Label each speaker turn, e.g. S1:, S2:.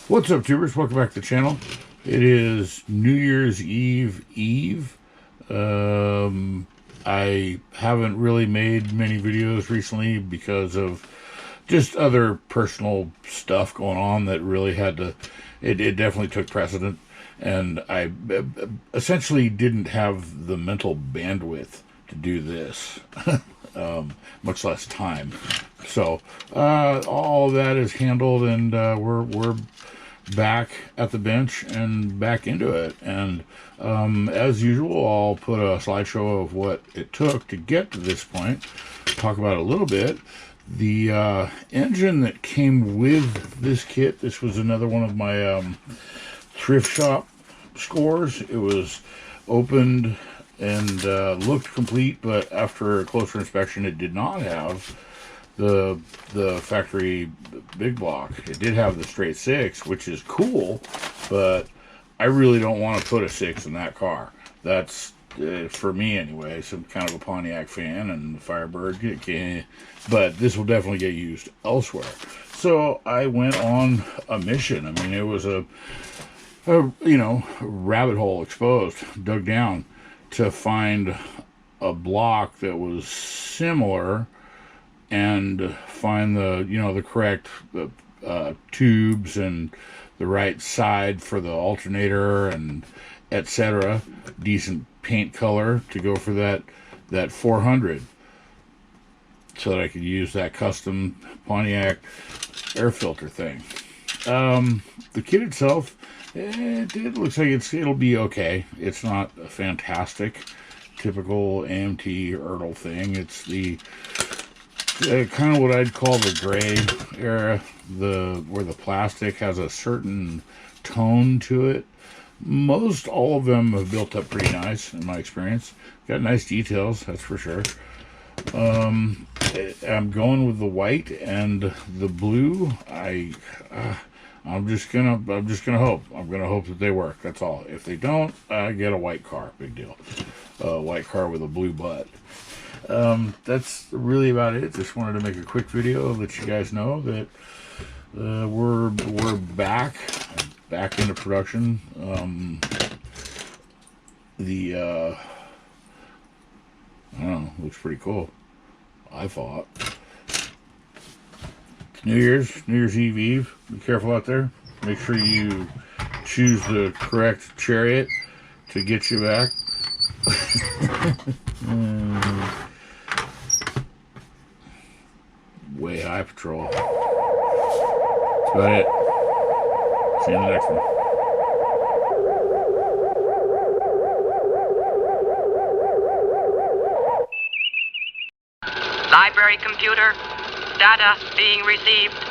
S1: What's up, tubers? Welcome back to the channel. It is New Year's Eve. I haven't really made many videos recently because of just other personal stuff going on that really had to, it definitely took precedent. And I essentially didn't have the mental bandwidth to do this, much less time. So all of that is handled, and we're back at the bench and back into it. And as usual, I'll put a slideshow of what it took to get to this point. Talk about it a little bit. The engine that came with this kit, this was another one of my thrift shop scores. It was opened and looked complete, but after a closer inspection, it did not have the factory big block. It did have the straight 6, which is cool, but I really don't want to put a 6 in that car. That's for me anyway. Some kind of a Pontiac fan and the Firebird, but this will definitely get used elsewhere. So I went on a mission. I mean, it was a rabbit hole exposed, dug down to find a block that was similar and find the correct tubes and the right side for the alternator and etc. Decent paint color to go for that 400, so that I could use that custom Pontiac air filter thing. The kit itself, it looks like it'll be okay. It's not a fantastic typical AMT Ertl thing. It's the kind of what I'd call the gray era, where the plastic has a certain tone to it. Most all of them have built up pretty nice in my experience. Got nice details, that's for sure. I'm going with the white and the blue. I'm just gonna hope. I'm gonna hope that they work. That's all. If they don't, I get a white car. Big deal. White car with a blue butt. That's really about it. Just wanted to make a quick video, let you guys know that we're back into production. I don't know, looks pretty cool, I thought. It's New Year's Eve. Be careful out there. Make sure you choose the correct chariot to get you back. Way High Patrol. That's about it. See you in the next one.
S2: Library computer, data being received.